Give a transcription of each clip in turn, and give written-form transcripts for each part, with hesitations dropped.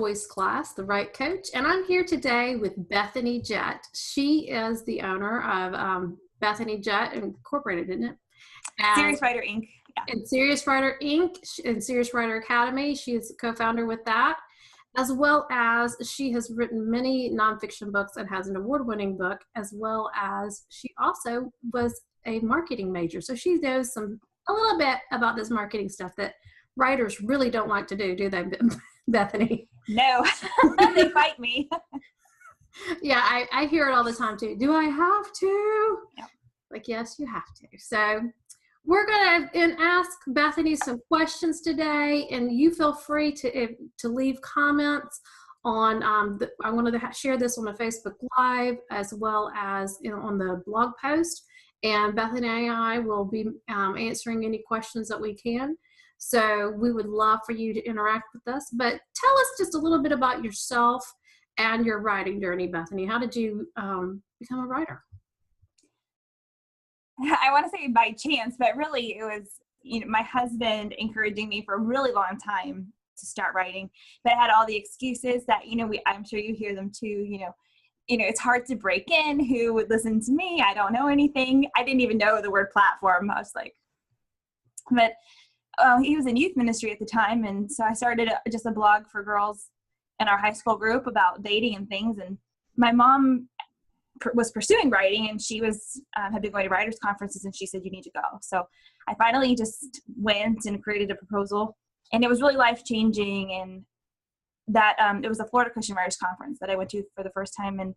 Voice class, The Right Coach, and I'm here today with Bethany Jett. She is the owner of Bethany Jett Incorporated, isn't it? Serious Writer Inc. Yeah. And Serious Writer Inc. and Serious Writer Academy. She is co-founder with that, as well as she has written many nonfiction books and has an award-winning book, as well as she also was a marketing major. So she knows a little bit about this marketing stuff that writers really don't like to do they, Bethany? No, they fight me. Yeah, I hear it all the time too. Do I have to? Yeah. Like, yes, you have to. So we're going to ask Bethany some questions today, and you feel free to leave comments on, I wanted to share this on the Facebook Live as well as on the blog post, and Bethany and I will be answering any questions that we can. So we would love for you to interact with us, but tell us just a little bit about yourself and your writing journey, Bethany. How did you become a writer? I want to say by chance, but really it was, my husband encouraging me for a really long time to start writing, but I had all the excuses that, I'm sure you hear them too, it's hard to break in. Who would listen to me? I don't know anything. I didn't even know the word platform. I was like, but he was in youth ministry at the time. And so I started just a blog for girls in our high school group about dating and things. And my mom was pursuing writing, and she was had been going to writers conferences, and she said, you need to go. So I finally just went and created a proposal, and it was really life-changing. And that it was a Florida Christian Writers Conference that I went to for the first time, and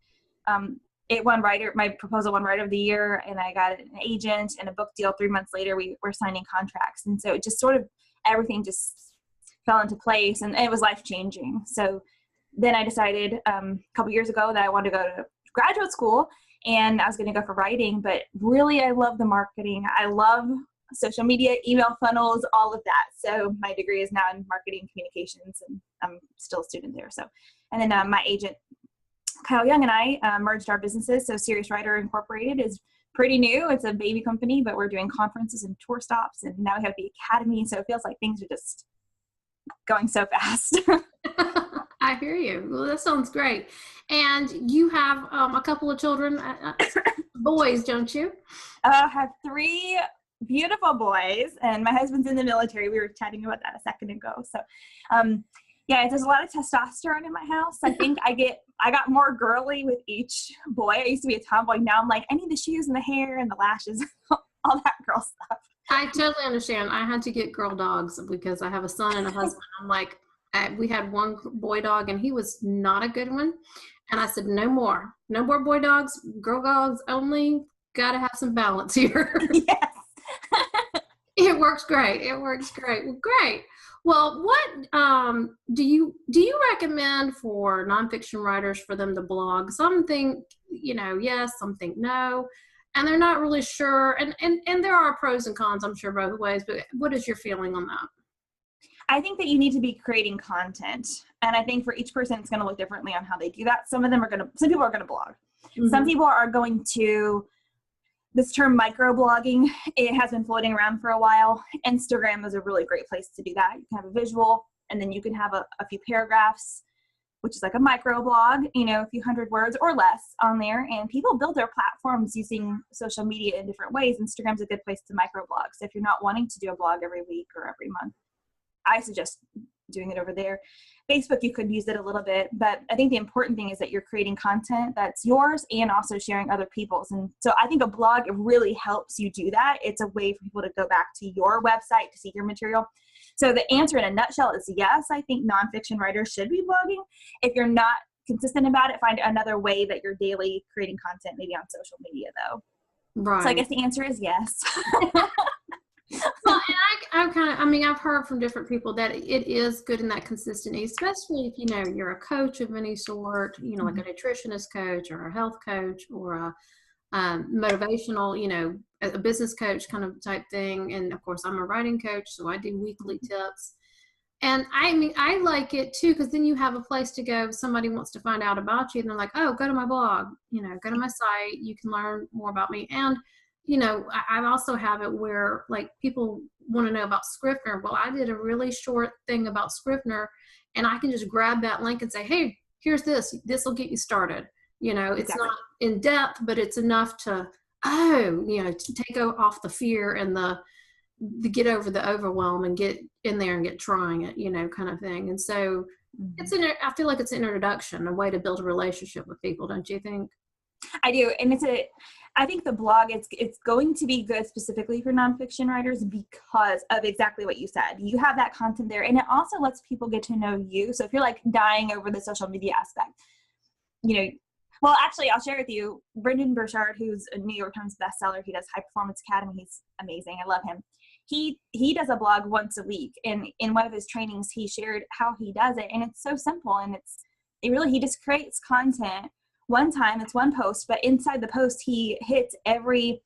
it won my proposal won Writer of the Year, and I got an agent and a book deal. 3 months later, we were signing contracts, and so it just sort of everything just fell into place, and it was life-changing. So then I decided a couple years ago that I wanted to go to graduate school, and I was going to go for writing, but really I love the marketing. I love social media, email funnels, all of that. So my degree is now in marketing communications, and I'm still a student there. So, and then my agent, Kyle Young, and I merged our businesses. So Serious Writer Incorporated is pretty new. It's a baby company, but we're doing conferences and tour stops, and now we have the academy. So it feels like things are just going so fast. I hear you. Well, that sounds great. And you have a couple of children, boys, don't you? I have 3 beautiful boys, and my husband's in the military. We were chatting about that a second ago. So, yeah, there's a lot of testosterone in my house. I think I got more girly with each boy. I used to be a tomboy. Now I'm like, I need the shoes and the hair and the lashes, all that girl stuff. I totally understand. I had to get girl dogs because I have a son and a husband. I'm like, we had one boy dog, and he was not a good one. And I said, no more boy dogs, girl dogs only. Got to have some balance here. Yes. It works great. Well, great. Well, what do you recommend for nonfiction writers for them to blog? Some think, yes, some think no, and they're not really sure. And there are pros and cons, I'm sure, both ways. But what is your feeling on that? I think that you need to be creating content. And I think for each person, it's going to look differently on how they do that. Some people are going to blog. Mm-hmm. Some people are going to, this term microblogging, it has been floating around for a while. Instagram is a really great place to do that. You can have a visual, and then you can have a few paragraphs, which is like a microblog, a few hundred words or less on there. And people build their platforms using social media in different ways. Instagram's a good place to microblog. So if you're not wanting to do a blog every week or every month, I suggest doing it over there. Facebook, you could use it a little bit, but I think the important thing is that you're creating content that's yours and also sharing other people's. And so I think a blog really helps you do that. It's a way for people to go back to your website to see your material. So the answer in a nutshell is yes, I think nonfiction writers should be blogging. If you're not consistent about it, find another way that you're daily creating content, maybe on social media though. Right. So I guess the answer is yes. Well, and I've heard from different people that it is good in that consistency, especially if, you're a coach of any sort, like a nutritionist coach or a health coach or a motivational, a business coach kind of type thing. And of course, I'm a writing coach, so I do weekly tips. And I like it too, because then you have a place to go. If somebody wants to find out about you, and they're like, oh, go to my blog, go to my site. You can learn more about me. And I also have it where like people want to know about Scrivener. Well, I did a really short thing about Scrivener, and I can just grab that link and say, hey, here's this. This will get you started. It's Exactly. not in depth, but it's enough to, to take off the fear and the get over the overwhelm and get in there and get trying it, kind of thing. And so I feel like it's an introduction, a way to build a relationship with people, don't you think? I do. And I think the blog, it's going to be good specifically for nonfiction writers because of exactly what you said. You have that content there, and it also lets people get to know you. So if you're like dying over the social media aspect, well, actually, I'll share with you, Brendan Burchard, who's a New York Times bestseller. He does High Performance Academy. He's amazing. I love him. He does a blog once a week, and in one of his trainings, he shared how he does it, and it's so simple, and he just creates content one time. It's one post, but inside the post, he hits every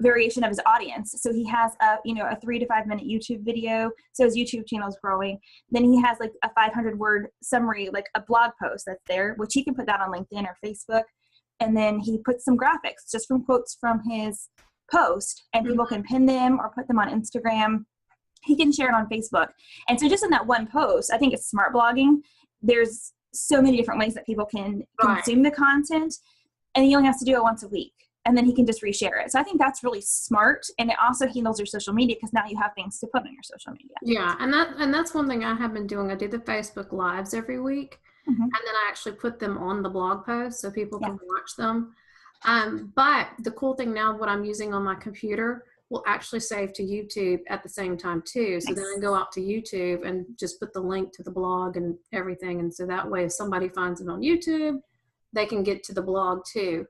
variation of his audience. So he has a 3 to 5 minute YouTube video. So his YouTube channel is growing. Then he has like a 500 word summary, like a blog post that's there, which he can put that on LinkedIn or Facebook. And then he puts some graphics just from quotes from his post, and people can pin them or put them on Instagram. He can share it on Facebook. And so just in that one post, I think it's smart blogging. There's so many different ways that people can consume the content, and he only has to do it once a week, and then he can just reshare it. So I think that's really smart, and it also handles your social media because now you have things to put on your social media. Yeah, and that's one thing I have been doing. I do the Facebook Lives every week, and then I actually put them on the blog post so people can watch them. But the cool thing now, what I'm using on my computer will actually save to YouTube at the same time too. So then I go out to YouTube and just put the link to the blog and everything. And so that way, if somebody finds it on YouTube, they can get to the blog too.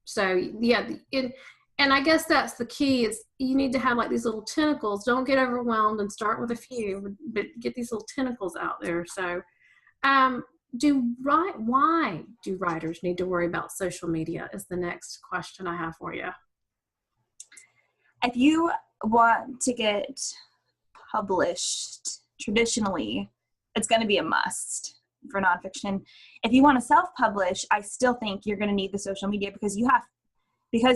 So yeah, and I guess that's the key, is you need to have like these little tentacles. Don't get overwhelmed and start with a few, but get these little tentacles out there. So why do writers need to worry about social media is the next question I have for you. If you want to get published traditionally, it's going to be a must for nonfiction. If you want to self-publish, I still think you're going to need the social media because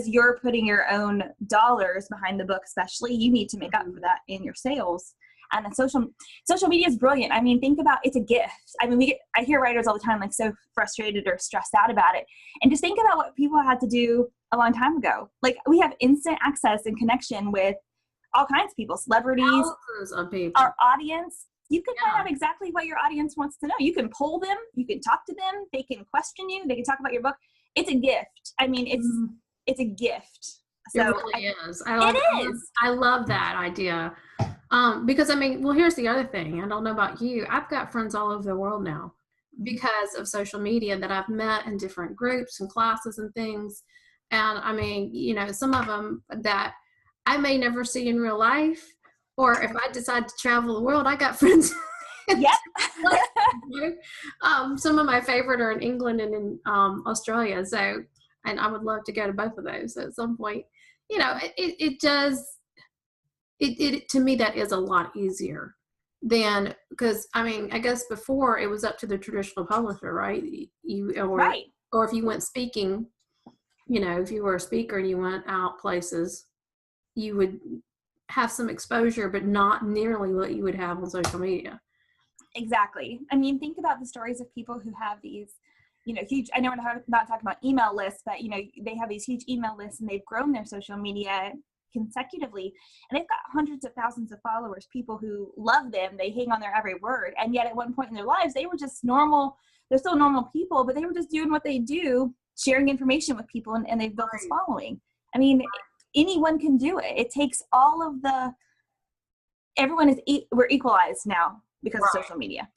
you're putting your own dollars behind the book, especially, you need to make up for that in your sales. And the social media is brilliant. I mean, think about, it's a gift. I mean, I hear writers all the time like so frustrated or stressed out about it. And just think about what people had to do a long time ago. Like, we have instant access and connection with all kinds of people, celebrities, thousands of people. Our audience. You can find out exactly what your audience wants to know. You can poll them. You can talk to them. They can question you. They can talk about your book. It's a gift. I mean, it's a gift. So it really is. I love that idea. Because I mean, well, here's the other thing. I don't know about you. I've got friends all over the world now because of social media that I've met in different groups and classes and things. And I mean, some of them that I may never see in real life, or if I decide to travel the world, I got friends. Yep. Some of my favorite are in England and in Australia. So, and I would love to go to both of those at some point. It to me, that is a lot easier than, because I mean, I guess before it was up to the traditional publisher, right? Or if you went speaking, if you were a speaker and you went out places, you would have some exposure, but not nearly what you would have on social media. Exactly. I mean, think about the stories of people who have these, huge, I know we're not talking about email lists, but, they have these huge email lists and they've grown their social media consecutively, and they've got hundreds of thousands of followers, people who love them. They hang on their every word. And yet at one point in their lives, they were just normal. They're still normal people, but they were just doing what they do, sharing information with people, and they've built this following. I mean, anyone can do it. It takes all of we're equalized now because of social media.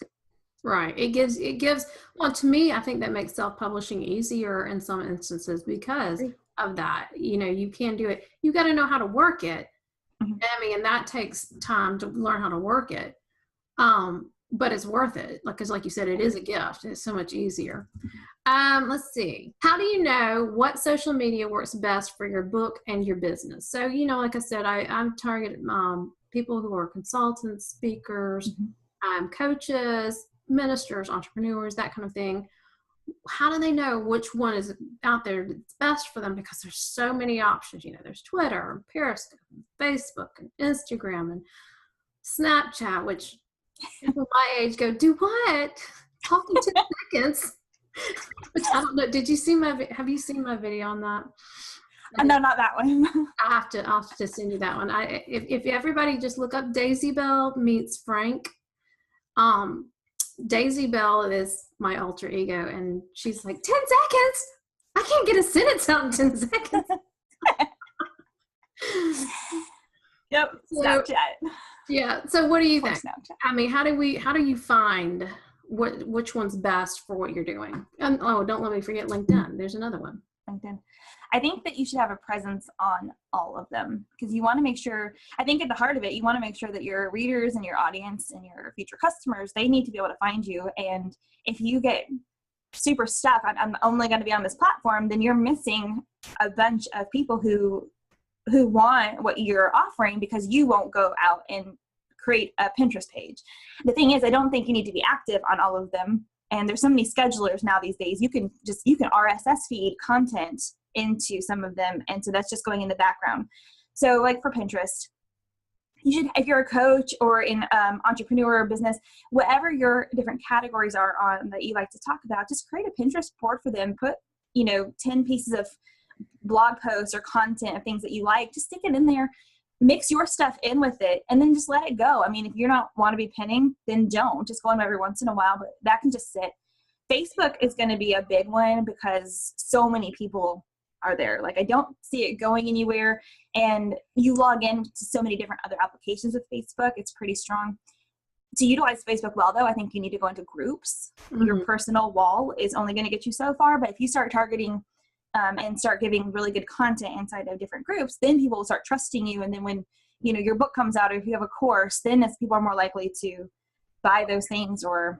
Right. It gives, well, to me, I think that makes self-publishing easier in some instances because of that. You can do it. You got to know how to work it. I mean, and that takes time to learn how to work it. But it's worth it. Because like you said, it is a gift. It's so much easier. Let's see. How do you know what social media works best for your book and your business? So, like I said, I'm targeted people who are consultants, speakers, coaches, ministers, entrepreneurs, that kind of thing. how do they know which one is out there that's best for them? Because there's so many options. There's Twitter and Periscope and Facebook and Instagram and Snapchat, which people my age go, do what? Talking 10 seconds. Which I don't know. Have you seen my video on that? No, not that one. I'll have to send you that one. If everybody just look up Daisy Bell meets Frank. Daisy Bell is my alter ego, and she's like, 10 seconds? I can't get a sentence out in 10 seconds. Yep, Snapchat. Yeah. So what do you think? Snapchat. I mean, how do you find which one's best for what you're doing? And don't let me forget LinkedIn. There's another one. LinkedIn. I think that you should have a presence on all of them, because you want to make sure, I think at the heart of it, you want to make sure that your readers and your audience and your future customers, they need to be able to find you. And if you get super stuck on, I'm only going to be on this platform, then you're missing a bunch of people who want what you're offering, because you won't go out and create a Pinterest page. The thing is, I don't think you need to be active on all of them. And there's so many schedulers now these days. You can RSS feed content into some of them, and so that's just going in the background. So like for Pinterest, you should, if you're a coach or in entrepreneur or business, whatever your different categories are on that you like to talk about, just create a Pinterest board for them. Put 10 pieces of blog posts or content of things that you like, just stick it in there, mix your stuff in with it, and then just let it go. I mean, if you don't want to be pinning, then don't. Just go on every once in a while, but that can just sit. Facebook is going to be a big one because so many people are there. Like, I don't see it going anywhere, and you log in to so many different other applications with Facebook. It's pretty strong. To utilize Facebook well, though, I think you need to go into groups. Mm-hmm. Your personal wall is only going to get you so far, but if you start targeting and start giving really good content inside of different groups, then people will start trusting you. And then when your book comes out, or if you have a course, then as people are more likely to buy those things or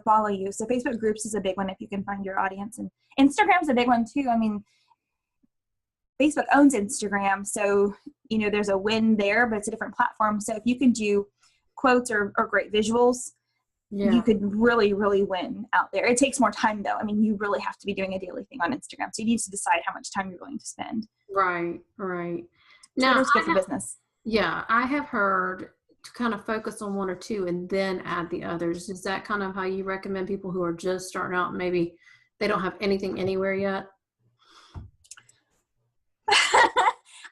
follow you. So Facebook groups is a big one if you can find your audience. And Instagram's a big one too. I mean, Facebook owns Instagram, so there's a win there, but it's a different platform. So if you can do quotes or great visuals, you could really, really win out there. It takes more time though. I mean, you really have to be doing a daily thing on Instagram. So you need to decide how much time you're willing to spend. Right. Now, it's good for business. Yeah, I have heard to kind of focus on one or two and then add the others. Is that kind of how you recommend people who are just starting out, maybe they don't have anything anywhere yet?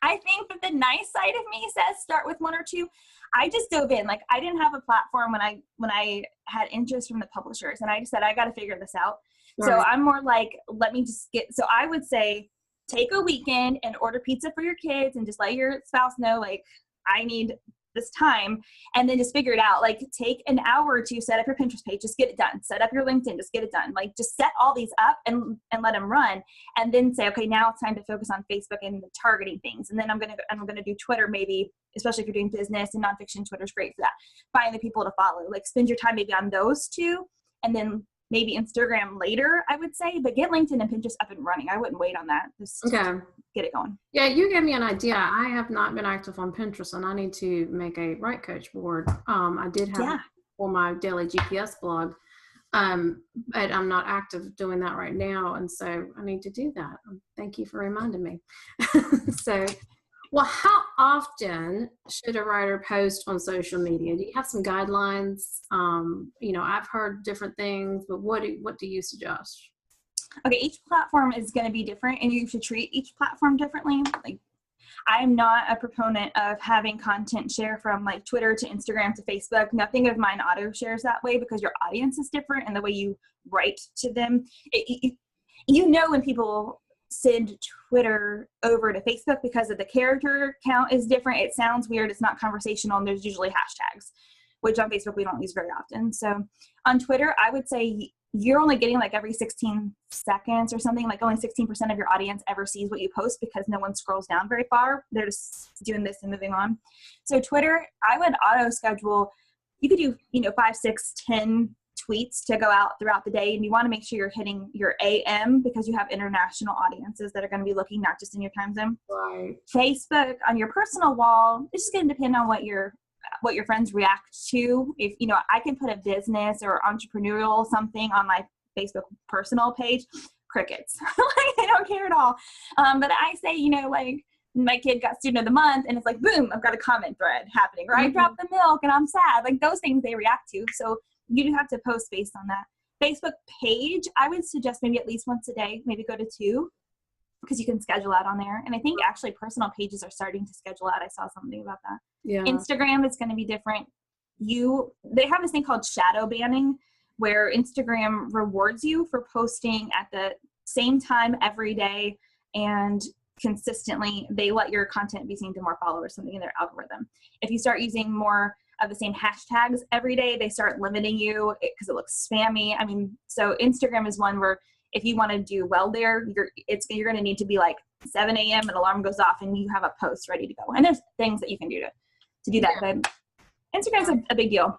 I think that the nice side of me says start with one or two. I just dove in. Like, I didn't have a platform when I had interest from the publishers, and I just said, I got to figure this out. Right. So I'm more like, let me just so I would say take a weekend and order pizza for your kids and just let your spouse know, like, I need this time, and then just figure it out. Like, take an hour or two, set up your Pinterest page, just get it done. Set up your LinkedIn, just get it done. Like, just set all these up and let them run, and then say, okay, now it's time to focus on Facebook and the targeting things. And then I'm gonna do Twitter, maybe, especially if you're doing business and nonfiction. Twitter's great for that. Find the people to follow. Like, spend your time maybe on those two, and then maybe Instagram later, I would say, but get LinkedIn and Pinterest up and running. I wouldn't wait on that. Just get it going. Yeah, you gave me an idea. I have not been active on Pinterest, and I need to make a Right Coach board. I did have for my daily GPS blog, but I'm not active doing that right now, and so I need to do that. Thank you for reminding me. So, well, how often should a writer post on social media? Do you have some guidelines? I've heard different things, but what do you suggest? Okay, each platform is going to be different, and you should treat each platform differently. Like, I'm not a proponent of having content share from like Twitter to Instagram to Facebook. Nothing of mine auto shares that way, because your audience is different and the way you write to them. When people send Twitter over to Facebook, because of the character count is different. It sounds weird. It's not conversational, and there's usually hashtags, which on Facebook we don't use very often. So on Twitter, I would say you're only getting like every 16 seconds or something. Like, only 16% of your audience ever sees what you post, because no one scrolls down very far. They're just doing this and moving on. So Twitter, I would auto schedule. You could do 5, 6, 10 tweets to go out throughout the day, and you want to make sure you're hitting your AM, because you have international audiences that are going to be looking, not just in your time zone. Right. Facebook, on your personal wall, it's just going to depend on what your friends react to. If I can put a business or entrepreneurial something on my Facebook personal page, crickets. Like, they don't care at all. But I say, you know, like, my kid got student of the month, and it's like, boom, I've got a comment thread happening, or I dropped the milk and I'm sad. Like, those things they react to. So you do have to post based on that. Facebook page, I would suggest maybe at least once a day, maybe go to 2, because you can schedule out on there. And I think actually personal pages are starting to schedule out. I saw something about that. Yeah. Instagram is going to be different. They have this thing called shadow banning, where Instagram rewards you for posting at the same time every day, and consistently they let your content be seen to more followers, something in their algorithm. If you start using more of the same hashtags every day, they start limiting you because it looks spammy. I mean, so Instagram is one where if you want to do well there, you're going to need to be like 7 a.m. an alarm goes off and you have a post ready to go. And there's things that you can do to do that. But Instagram's a big deal.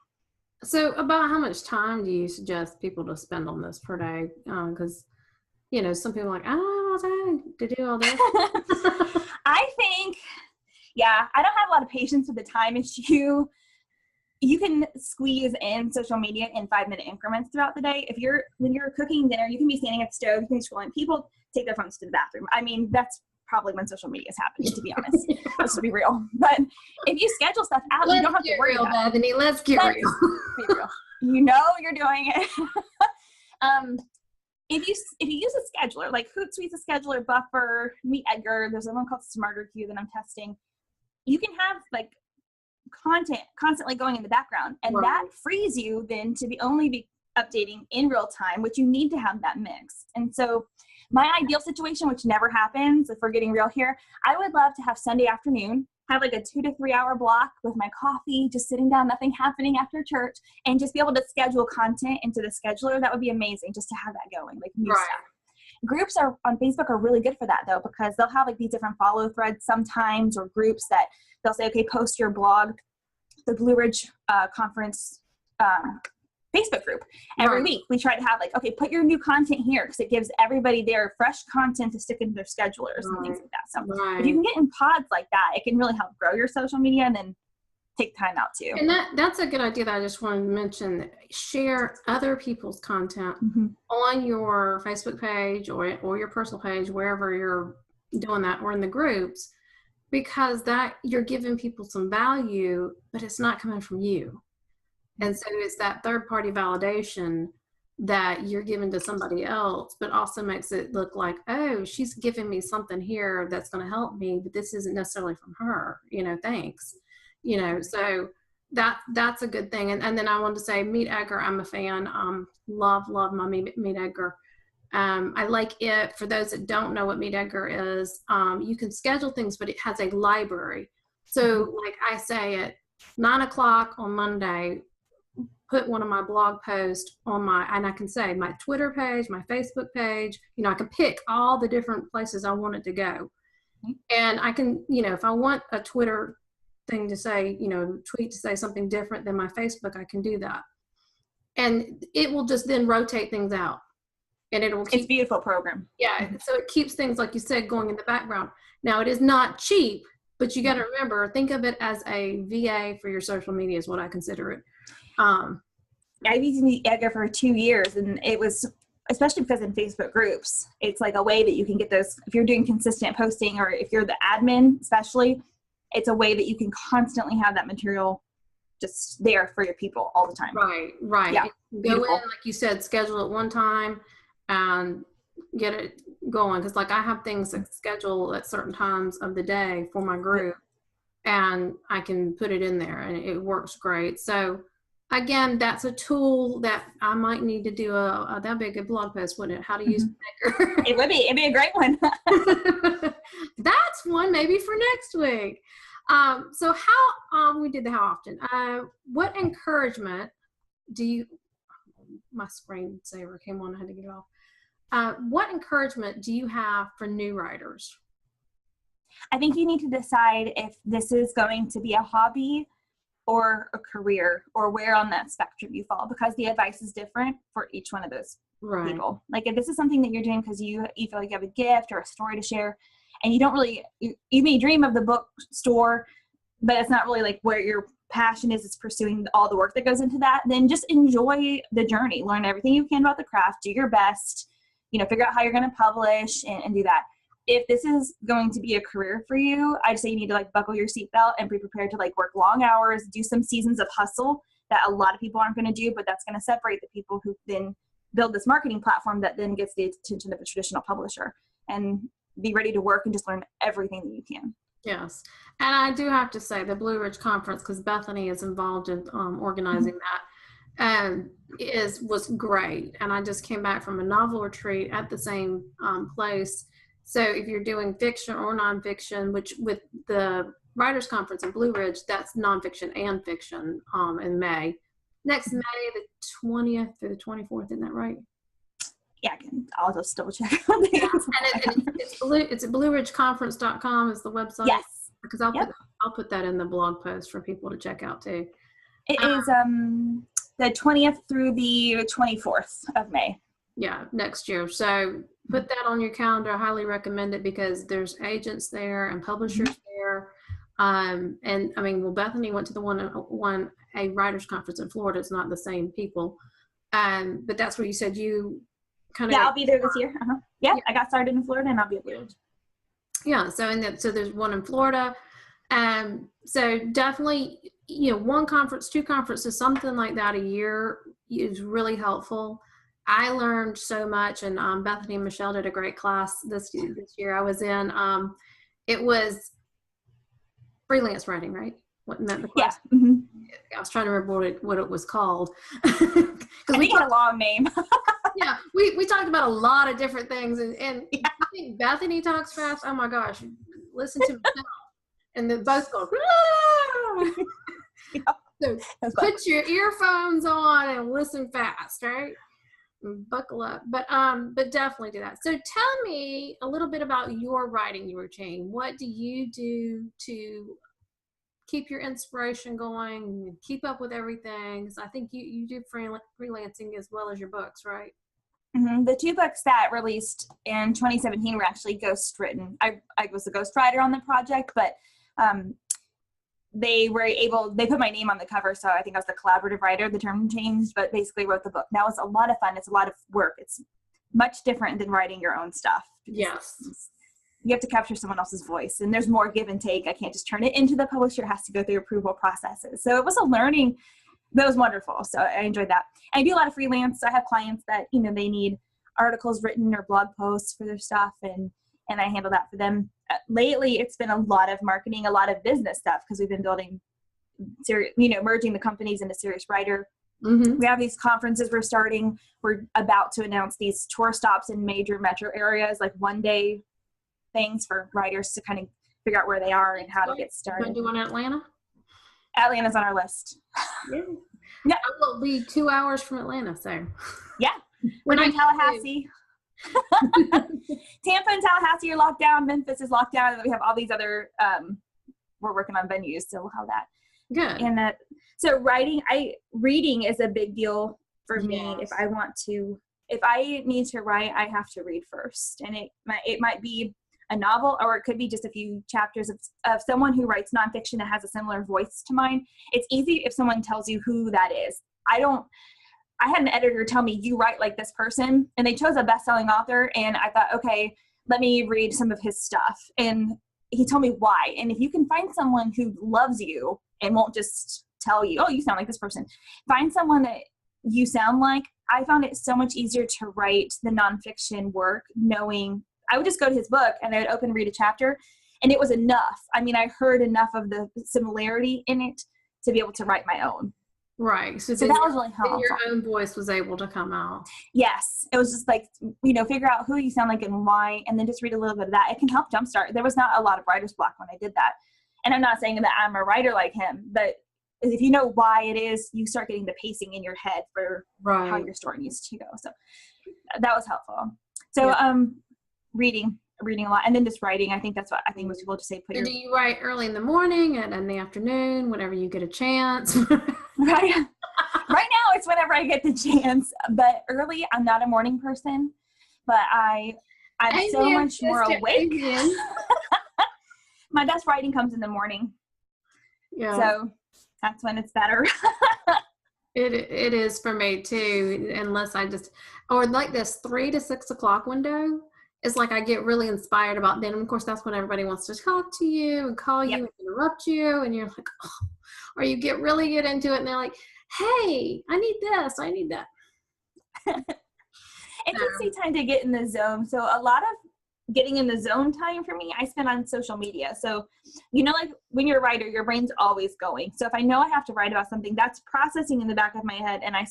So about how much time do you suggest people to spend on this per day? Because, you know, some people are like, I don't have time to do all this. I think, I don't have a lot of patience with the time issue. You can squeeze in social media in 5-minute increments throughout the day. When you're cooking dinner, you can be standing at the stove, you can be scrolling. People take their phones to the bathroom. I mean, that's probably when social media is happening, to be honest. Let's be real. But if you schedule stuff out, you don't have to worry about it. Bethany, let's get real. Be real. You know you're doing it. If you use a scheduler, like Hootsuite's a scheduler, Buffer, Meet Edgar, there's one called Smarter Queue that I'm testing. You can have like content constantly going in the background, and that frees you then to only be updating in real time, which you need to have that mix. And so my ideal situation, which never happens, if we're getting real here, I would love to have Sunday afternoon, have like a 2 to 3 hour block with my coffee, just sitting down, nothing happening after church, and just be able to schedule content into the scheduler. That would be amazing, just to have that going, like new stuff. Groups on Facebook are really good for that, though, because they'll have like these different follow threads sometimes, or groups that they'll say, okay, post your blog, the Blue Ridge Conference Facebook group. Every week we try to have like, okay, put your new content here, because it gives everybody their fresh content to stick into their schedulers and things like that. So if you can get in pods like that, it can really help grow your social media and then take time out too. And that's a good idea that I just wanted to mention. Share other people's content on your Facebook page or your personal page, wherever you're doing that, or in the groups, because that you're giving people some value, but it's not coming from you. And so it's that third party validation that you're giving to somebody else, but also makes it look like, oh, she's giving me something here that's going to help me, but this isn't necessarily from her, thanks. So that's a good thing. And then I wanted to say, Meet Edgar, I'm a fan. Love my Meet Edgar. I like it. For those that don't know what Meet Edgar is, you can schedule things, but it has a library. So like I say, at 9 o'clock on Monday, put one of my blog posts on and I can say my Twitter page, my Facebook page, I can pick all the different places I want it to go. And I can, if I want a Twitter thing to say, tweet to say something different than my Facebook, I can do that. And it will just then rotate things out. And it will keep, it's a beautiful program. Yeah. So it keeps things, like you said, going in the background. Now, it is not cheap, but you got to remember, think of it as a VA for your social media is what I consider it. I've used Meet Edgar for 2 years, and it was, especially because in Facebook groups, it's like a way that you can get those, if you're doing consistent posting, or if you're the admin especially, it's a way that you can constantly have that material just there for your people all the time. Right. Yeah. Go in, like you said, schedule it one time and get it going. Because like I have things that schedule at certain times of the day for my group, and I can put it in there and it works great. So again, that's a tool that I might need to do that'd be a good blog post, wouldn't it? How to use Edgar. It'd be a great one. That's one maybe for next week. So how, we did the how often, what encouragement do you, my screensaver came on, I had to get it off. What encouragement do you have for new writers? I think you need to decide if this is going to be a hobby or a career, or where on that spectrum you fall, because the advice is different for each one of those people. Like if this is something that you're doing because you feel like you have a gift or a story to share, and you don't really, you may dream of the bookstore, but it's not really like where your passion is pursuing all the work that goes into that, then just enjoy the journey. Learn everything you can about the craft, do your best, figure out how you're going to publish and do that. If this is going to be a career for you, I'd say you need to like buckle your seatbelt and be prepared to like work long hours, do some seasons of hustle that a lot of people aren't going to do, but that's going to separate the people who then build this marketing platform that then gets the attention of a traditional publisher, and be ready to work and just learn everything that you can. Yes. And I do have to say the Blue Ridge Conference, because Bethany is involved in organizing that, was great. And I just came back from a novel retreat at the same place. So if you're doing fiction or nonfiction, which with the Writers Conference in Blue Ridge, that's nonfiction and fiction in May. Next May, the 20th through the 24th, isn't that right? Yeah, I'll just double check. Yeah. And it's at blueridgeconference.com is the website. Yes. Because I'll put that in the blog post for people to check out too. It is the 20th through the 24th of May. Yeah, next year. So put that on your calendar. I highly recommend it because there's agents there and publishers there. And I mean, well, Bethany went to the one a writers conference in Florida. It's not the same people. But that's where you said you kind of. Yeah, I'll be there this year. Yeah, I got started in Florida and I'll be at Blue Ridge. Yeah. So there's one in Florida. So definitely, one conference, 2 conferences, something like that a year is really helpful. I learned so much, and Bethany and Michelle did a great class this year I was in. It was freelance writing, right? Wasn't that the class? Yeah. Mm-hmm. I was trying to remember what it was called. Because we had a long name. Yeah, we talked about a lot of different things, and I think Bethany talks fast. Oh my gosh, listen to Michelle, and then both go. So put your earphones on and listen fast, right? Buckle up, but definitely do that. So tell me a little bit about your writing routine. What do you do to keep your inspiration going, keep up with everything? Because I think you do freelancing as well as your books, right? Mm-hmm. The 2 books that released in 2017 were actually ghost written. I was a ghost writer on the project, but they put my name on the cover, so I think I was the collaborative writer. The term changed, but basically wrote the book. Now it's a lot of fun. It's a lot of work. It's much different than writing your own stuff. Yes. You have to capture someone else's voice, and there's more give and take. I can't just turn it into the publisher. It has to go through approval processes. So it was a learning that was wonderful. So I enjoyed that. I do a lot of freelance. So I have clients that, they need articles written or blog posts for their stuff, and I handle that for them. Lately, it's been a lot of marketing, a lot of business stuff, because we've been building, merging the companies into Serious Writer. Mm-hmm. We have these conferences we're starting. We're about to announce these tour stops in major metro areas, like one-day things for writers to kind of figure out where they are and how to get started. You want to do one in Atlanta? Atlanta's on our list. Yeah. I will be 2 hours from Atlanta, so. Yeah. We're in Tallahassee. Tampa and Tallahassee are locked down. Memphis is locked down. And then we have all these other, we're working on venues, so we'll have that. Good. And so reading is a big deal for me. Yes. If I need to write, I have to read first. And it might be a novel, or it could be just a few chapters of someone who writes nonfiction that has a similar voice to mine. It's easy if someone tells you who that is. I had an editor tell me, you write like this person, and they chose a best-selling author, and I thought, okay, let me read some of his stuff. And he told me why. And if you can find someone who loves you and won't just tell you, oh, you sound like this person, find someone that you sound like. I found it so much easier to write the nonfiction work knowing I would just go to his book and I would open and read a chapter, and it was enough. I mean, I heard enough of the similarity in it to be able to write my own. Right. So that was really helpful. Your own voice was able to come out. Yes. It was just like, figure out who you sound like and why, and then just read a little bit of that. It can help jumpstart. There was not a lot of writer's block when I did that. And I'm not saying that I'm a writer like him, but if you know why it is, you start getting the pacing in your head for how your story needs to go. So that was helpful. So, reading a lot, and then just writing. I think that's what I think most people just say. Do you write early in the morning and in the afternoon, whenever you get a chance? Right now, it's whenever I get the chance. But early, I'm not a morning person. But I'm so much more awake. My best writing comes in the morning. Yeah. So That's when it's better. It is for me too, unless I just, or like this 3 to 6 o'clock window. It's like I get really inspired about then. And of course, that's when everybody wants to talk to you and call you Yep. and interrupt you. And you're like, oh, or you really get into it and they're like, hey, I need this, I need that. It takes me time to get in the zone. So a lot of getting in the zone time for me, I spend on social media. So, like when you're a writer, your brain's always going. So if I know I have to write about something, that's processing in the back of my head. And I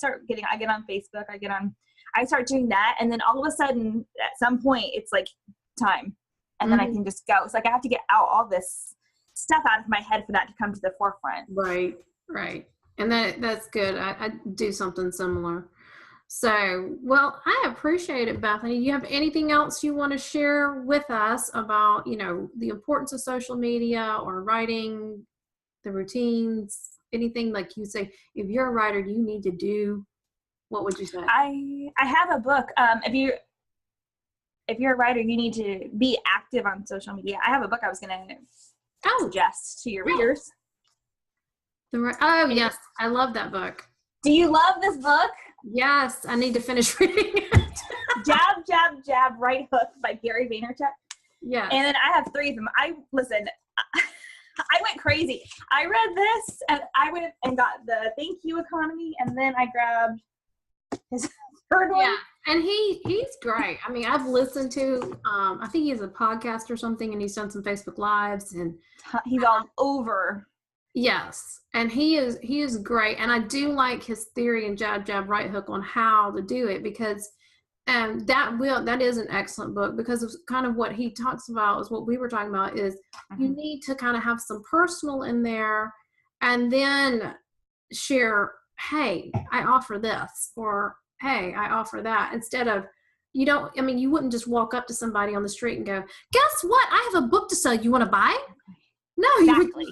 get on Facebook, I start doing that. And then all of a sudden at some point it's like time. And then I can just go. It's like I have to get out all this stuff out of my head for that to come to the forefront. Right. And that's good. I do something similar. So, well, I appreciate it, Bethany. You have anything else you want to share with us about, the importance of social media or writing, the routines, anything like you say, if you're a writer, you need to do, what would you say? I have a book. If you're a writer, you need to be active on social media. I have a book I was going to suggest to your readers. Yes. I love that book. Do you love this book? Yes, I need to finish reading it. Jab, Jab, Jab, Right Hook by Gary Vaynerchuk. Yeah. And then I have 3 of them. I went crazy. I read this and I went and got the Thank You Economy, and then I grabbed his third one. Yeah, and he's great. I mean, I've listened to, I think he has a podcast or something, and he's done some Facebook Lives, and he's all over. Yes, and he is great, and I do like his theory and jab, jab, right hook on how to do it, because that is an excellent book, because of kind of what he talks about is what we were talking about is you need to kind of have some personal in there, and then share, hey, I offer this, or hey, I offer that, instead of you wouldn't just walk up to somebody on the street and go, guess what? I have a book to sell. You want to buy it? No, exactly.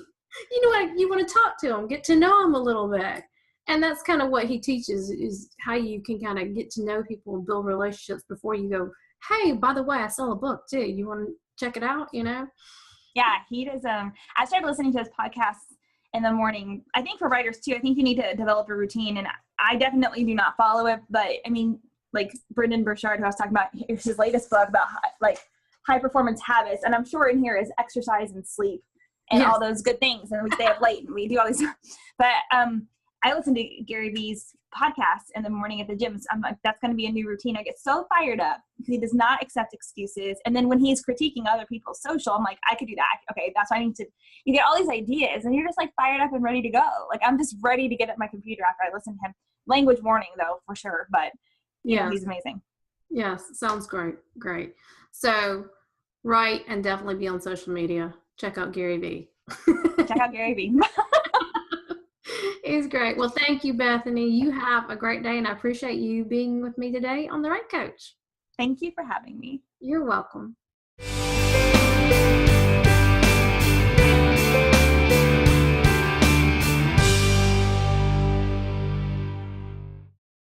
You want to talk to them, get to know them a little bit. And that's kind of what he teaches, is how you can kind of get to know people and build relationships before you go, hey, by the way, I sell a book too. You want to check it out, Yeah, he does. I started listening to his podcasts in the morning. I think for writers too, I think you need to develop a routine, and I definitely do not follow it. But I mean, like Brendan Burchard, who I was talking about, his latest book about high performance habits. And I'm sure in here is exercise and sleep. And all those good things, and we stay up late and we do all these. But I listen to Gary Vee's podcast in the morning at the gym. So I'm like, that's going to be a new routine. I get so fired up because he does not accept excuses. And then when he's critiquing other people's social, I'm like, I could do that. Okay, that's what I need to. You get all these ideas, and you're just like fired up and ready to go. Like I'm just ready to get at my computer after I listen to him. Language warning though, for sure. But he's amazing. Yes, sounds great. So write and definitely be on social media. Check out Gary Vee. Check out Gary Vee. He's great. Well, thank you, Bethany. You have a great day, and I appreciate you being with me today on The Write Coach. Thank you for having me. You're welcome.